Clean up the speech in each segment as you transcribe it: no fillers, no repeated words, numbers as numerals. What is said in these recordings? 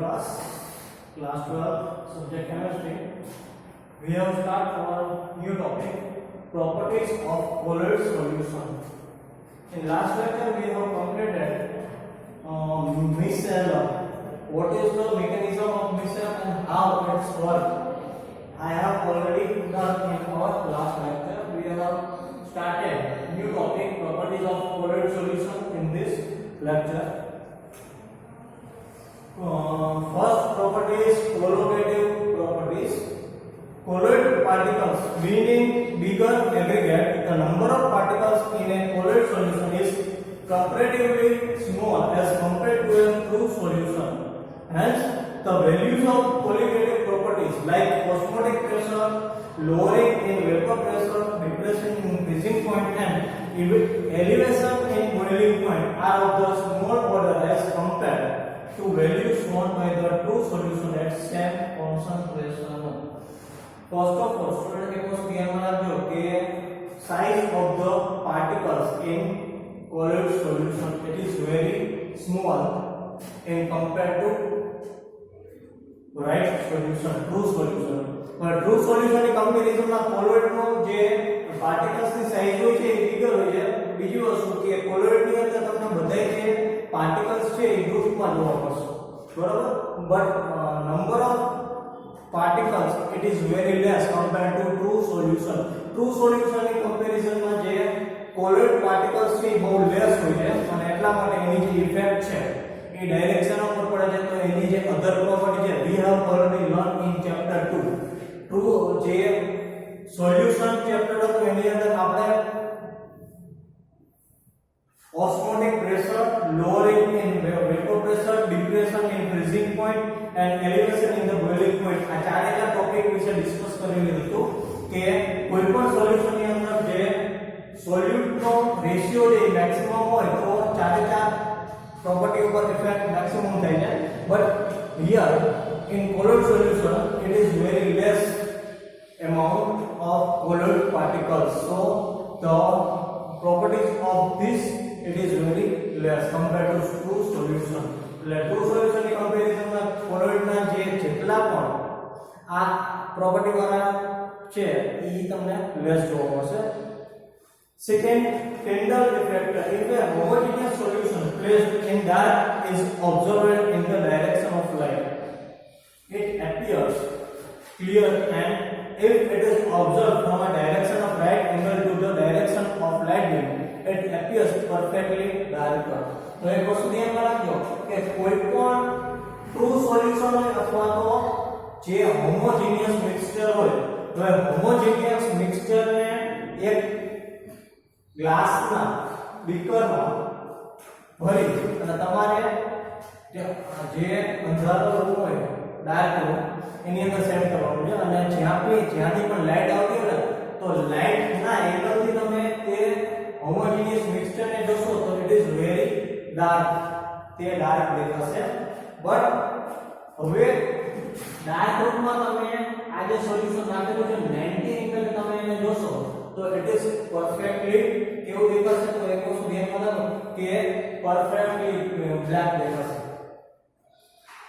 class 12, subject chemistry. We have start our new topic, properties of colloid solution. In last lecture, we have completed mixture. What is the mechanism of mixture and how it's work? I have already done in our last lecture. We have started new topic, properties of colloid solution in this lecture. First property is collocative properties. Colloid particles being bigger aggregate, the number of particles in a colloid solution is comparatively small as compared to a true solution. Hence, the values of collocative properties like osmotic pressure, lowering in vapor pressure, depression in freezing point, and elevation in boiling point are of the small order as compared to values shown by the true solution at same concentration. First of all, student एक वस्तु ध्यान में रखो कि size of the particles in colloid solution it is very small in compared to right solution, true solution. But true solution ની comparison માં colloid નો જે particles ની size હોય છે એ bigger હોય છે. બીજી વસ્તુ કે colloid ની અંદર તમને બધાય જે particles છે એ ગ્રુપમાં જોવા પડશે, બરાબર? But number of particles it is very less compared to true solution. True solution ની comparison માં જે colloid particles છે એ બહુ less હોય છે અને એટલા માટે એની જે ઇફેક્ટ છે એ ડાયરેક્શન ઉપર પડે છે. તો એની જે અધર પ્રોપર્ટી છે we have already learned in chapter 2. True જે સોલ્યુશન ચેપ્ટર હતું એની અંદર આપણે osmotic pressure, lowering in vapor pressure, depression in freezing point and elevation in the boiling point આ ચારેયના ટોપિક વિશે ડિસ્કસ કરી લીધું હતું કે કોઈપણ સોલ્યુશન ની અંદર જે સોલ્યુટ નો રેશિયો જે મેક્સિમમ હોય તો ચારે ચાર property ઉપર ઇફેક્ટ મેક્સિમમ થાય છે. But here in colloid solution it is very less amount of colloid particles, so the properties of this it is very less compared to true solution. એટલે true solution ની comparison માં colloid ના જે જેટલા પણ આ property વાળા છે ઈ તમને less જોવા મળશે. Second, Tyndall effect. If a homogeneous solution placed in dark is observed in the direction of light, it appears clear, and if it is observed from a direction of right angle to the direction of light beam, it appears perfectly dark. તો એક વસ્તુ ધ્યાનમાં રાખજો કે કોઈપણ true solution હોય અથવા તો જે હોમોજીનિયસ મિક્સચર હોય તો એ હોમોજીનિયસ મિક્સચરને એક ગ્લાસના બીકરમાં ભરી અને તમારે જે અંધારો રૂમ હોય ડાર્ક રૂમ એની અંદર સેટ કરવાનું છે અને જ્યાંથી પણ લાઇટ આવતી હોય તો લાઇટના એંગલથી તમે તે હોમોજીનિયસ મિક્સચરને જોશો તો ઇટ ઇઝ વેરી ડાર્ક, તે ડાર્ક દેખાશે. બટ હવે ડાર્ક રૂમમાં તમે આ જે સોલ્યુશન રાખેલું છે 90 એંગલ તમે એને જોશો તો ઇટ ઇઝ પરફેક્ટલી કેવું દેખાશે? તો એક વસ્તુ ધ્યાનમાં રાખો કે પરફેક્ટલી બ્લેક દેખાશે.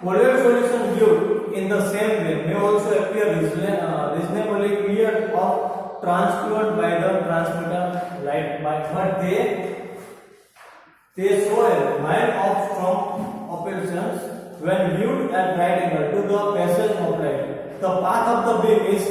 Colloid solution viewed in the same way may also appear reasonably clear or transparent by the transmitter light, but they show a mild of strong oppositions when viewed at right angle to the passage of light. The path of the beam is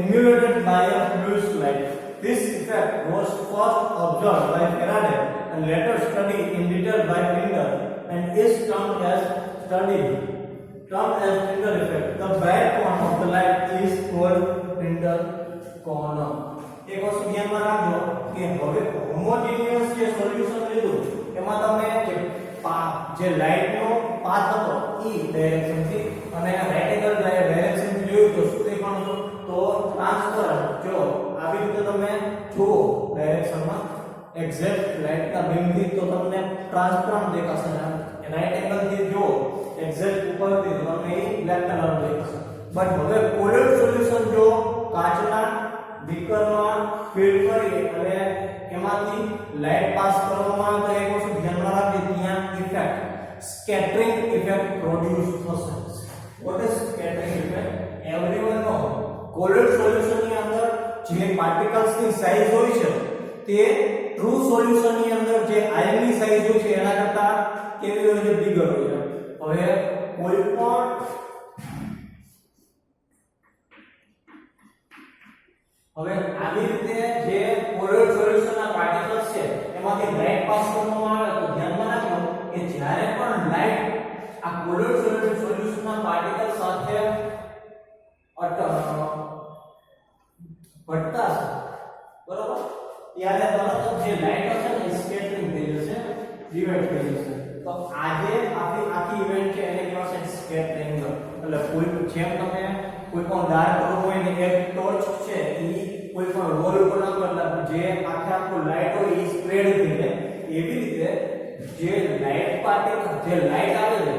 emulated by a fluid light. This effect was first observed by Faraday and later studied in detail by Tyndall and is termed as Tyndall effect. The bright corner of the light is called Tyndall corner. એક વસ્તુ ધ્યાનમાં રાખજો કે હવે homogeneous જે solution લીધું એમાં તમે જે લાઇટનો પાથ હતો ઈ ડાયરેક્શનથી અને રાઈટ એંગલ ડાયરેક્શનથી જોયું તો શું દેખાણું તો ટ્રાન્સપરન્ટ. જો આવી રીતે તમે જુઓ ડાયરેક્શનમાં એક્ઝેક્ટ લાઇટના બીમથી તો તમને ટ્રાન્સપરન્ટ દેખાશે ને રાઈટ એંગલથી જો એક્ઝેક્ટ ઉપરથી તો તમને એ બ્લેક કલરનું દેખાશે. બટ હવે કોલોઇડ સોલ્યુશન જો કાચના બીકરમાં ફિલ કરી અને એમાંથી લાઇટ પાસ કરવામાં આવે તો એક વસ્તુ ધ્યાનમાં રાખજો ત્યાં ઇફેક્ટ સ્કેટરિંગ ઇફેક્ટ પ્રોડ્યુસ થશે. what is scattering effect? Everyone know colloid solution ની અંદર જે પાર્ટિકલ્સ ની સાઈઝ હોય છે તે ટ્રુ સોલ્યુશન ની અંદર જે આયન ની સાઈઝ હોય છે એના કરતા કેવી હોય છે, બિગર હોય છે. હવે કોઈ પણ હવે આવી રીતે જે કોલોઇડ સોલ્યુશન ના પાર્ટિકલ્સ છે એમાંથી લાઈટ પાસ કરવામાં આવે તો ધ્યાનમાં રાખજો કે જ્યારે પણ લાઈટ આ કોલોઇડ સોલ્યુશન ના પાર્ટિકલ સાથે ભટતા છે બરોબર, ત્યારે તરત જ જે લાઈટ હશે ને સ્કેટરિંગ થઈ જશે, ડિવાઈડ થઈ જશે. તો આજે આખી ઇવેન્ટ છે એને કહેવાય છે સ્કેટરિંગ. એટલે કોઈ જેમ તમે કોઈ પણ ડાર્ક રૂમ હોય ને એક ટોર્ચ છે ઈ કોઈ પણ વોલ ઉપર નાખો એટલે જે આખું લાઈટ હોય ઈ સ્પ્રેડ થઈ જાય, એવી રીતે જે લાઈટ પાર્ટિકલ જે લાઈટ આવે છે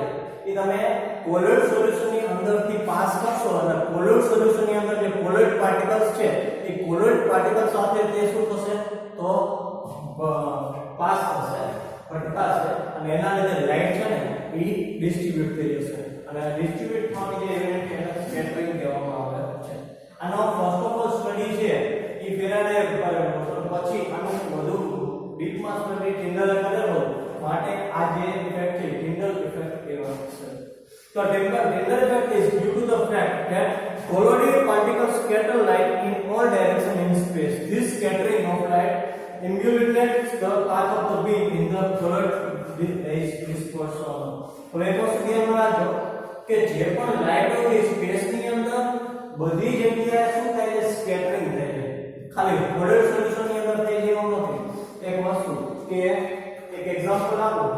એ તમે કોલોઇડ સોલ્યુશન ની અંદરથી પાસ કરશો એટલે કોલોઇડ સોલ્યુશન ની અંદર જે કોલોઇડ પાર્ટિકલ્સ છે એ કોલોઇડ પાર્ટિકલ સાથે તે શું થશે તો પાસ થશે, ભટકાશે અને એના લીધે લાઈટ છે ને એ ડિસ્ટ્રીબ્યુટ થઈ જશે અને ડિસ્ટ્રીબ્યુટ થવાની જે ઇવેન્ટ છે એને સ્કેટરિંગ કહેવામાં આવે છે. આનો ફર્સ્ટ ઓફ ઓલ સ્ટડી છે એ ફેરાડે પછી આનું વધુ ડીપમાં સ્ટડી ટિન્ડલે કરેલો માટે આ જે ઇફેક્ટ છે ટિન્ડલ ઇફેક્ટ કહેવાય છે. So Tyndall effect is due to the fact that colloidal particles scatter light in all directions in space. This scattering of light illuminates the path of the beam in the colloid dispersion. હવે એક વસ્તુ ધ્યાનમાં રાખજો કે જે પણ light હોય space ની અંદર બધી જગ્યાએ શું થાય છે, સ્કેટરિંગ થાય છે. ખાલી કોલોઇડ સોલ્યુશન ની અંદર થઈ જેવું નથી. એક વસ્તુ કે એક એક્ઝામ્પલ આપું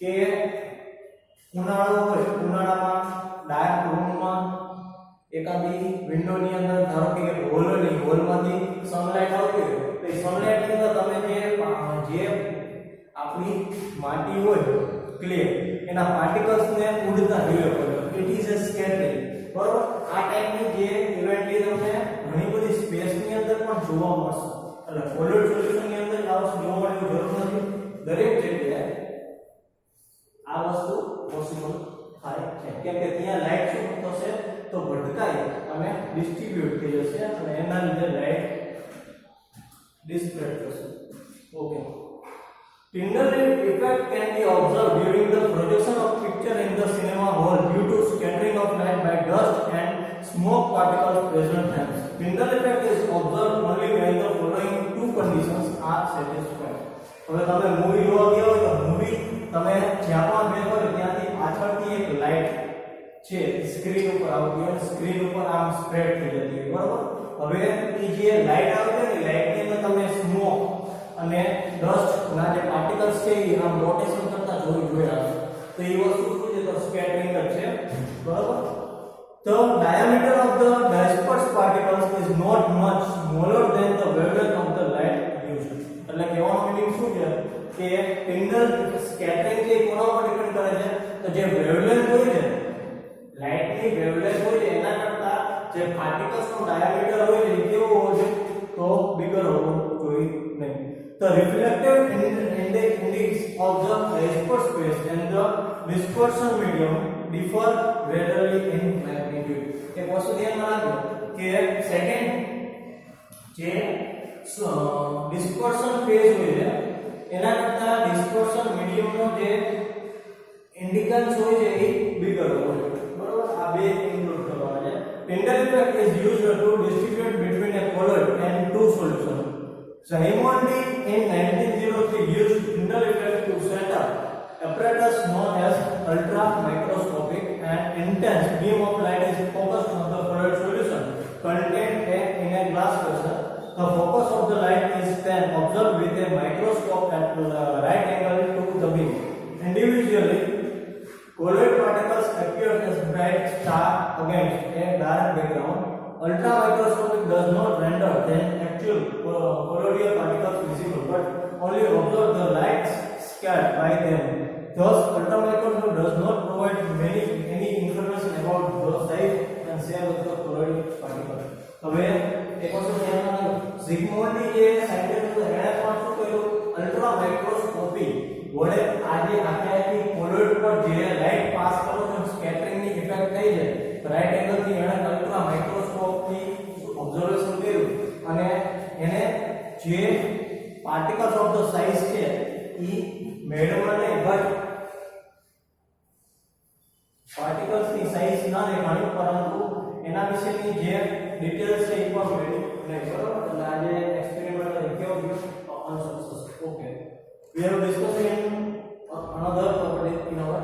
કે ઉનાળો હોય, ઉનાળામાં ડાર્ક રૂમમાં એકાદી વિન્ડો ની અંદર ધારો કે એક હોલ હોય, હોલમાંથી સનલાઇટ આવતી હોય તો એ સનલાઇટ ની અંદર તમે જે આપણી માટી હોય ક્લે એના પાર્ટિકલ્સ ને ઉડતા જોયો કરો, ઇટ ઇઝ અ સ્કેટરિંગ. બરોબર, આ ટાઈપની જે ઇવેન્ટ છે તમને ઘણી બધી સ્પેસ ની અંદર પણ જોવા મળશે. એટલે કોલોઇડ સોલ્યુશન ની અંદર આ વસ્તુ જોવા મળવાની જરૂર નથી, દરેક જગ્યાએ આ વસ્તુ પોસિબલ થાય છે કેમ કે ત્યાં લાઈટ શું થશે તો ભટકાય અને ડિસ્ટ્રીબ્યુટ થઈ જશે અને એના લીધે લાઈટ ડિસ્પ્રેડ થશે. Okay, Tyndall effect can be observed during the projection of picture in the cinema hall due to scattering of light by dust and smoke particles present hence. Tyndall effect is observed only when the following two conditions are satisfied. હવે તમે movie જોવા ગયા હોય તો movie તમે જ્યાં પણ બેઠો હોય ત્યાંથી પાછળથી એક લાઈટ છે સ્ક્રીન ઉપર આવતી હોય, સ્ક્રીન ઉપર આમ સ્પ્રેડ થઈ જતી હોય, બરોબર. હવે એ જે લાઈટ આવે છે ને લાઈટની અંદર તમે સ્મોક અને ડસ્ટ ના જે પાર્ટિકલ્સ છે એ આમ રોટેશન કરતા જોયા તો એ વસ્તુ શું છે તો સ્કેટરિંગ જ છે, બરોબર. The diameter of the dispersed particles is not much smaller than the wavelength of the light used. એટલે કહેવાનો મીનિંગ શું છે કે ટિન્ડલ સ્કેટરિંગ જે કોના પર ડિપેન્ડ કરે છે તો જે વેવલેન્થ હોય છે લાઇટની વેવલેન્થ હોય છે એના કરતા જે પાર્ટિકલ્સ નો ડાયામીટર હોય છે એ કેવો હોવો જોઈએ તો બિગર હોવો જોઈએ નહીં. The reflective index of the dispersed space and the dispersion medium differ greatly in magnitude. એક વસ્તુ ધ્યાનમાં રાખો કે સેકન્ડ જે dispersion phase હોય છે એના કરતા dispersion medium નો જે ઇન્ડિકન્સ હોય છે એ બિગર હોય છે, બરોબર. આ બે ઇન્ક્લુડ કરવાના છે. Tyndall effect is used to distribute between a colloid and two solutions. Raimondi in 1903 used Tyndall effect to set up apparatus known as ultra microscopic and intense beam of light is focused on the colloid solution contained in a glass vessel. The focus of the light is then observed with a microscope at right angle to the beam. Individually, colloid particles appear as bright star against a dark background. Ultra microscopic does not render then actual colloidal particles visible, but only observe the light scattered by them. Thus, ultra microscope does not provide any information about the size and shape of the colloidal particles. હવે એક વસ્તુ ધ્યાનમાં રાખો, ઝિગમોન્ડી જે scientist હતો એણે પણ શું કર્યું અલ્ટ્રા માઇક્રોસ્કોપી વડે આજે આખી કોલોઇડ પર જે લાઇટ પાસ કરો તો સ્કેટરિંગ ની ઇફેક્ટ પાર્ટિકલ્સ ની સાઈઝ ના દેખાણી પરંતુ એના વિશેની જે ડિટેલ્સ છે એ પણ મેળવી બરોબર. એટલે આજે એક્સપેરિમેન્ટ કેવો ગયો unsuccessful. Okay, we have discussed in another property in our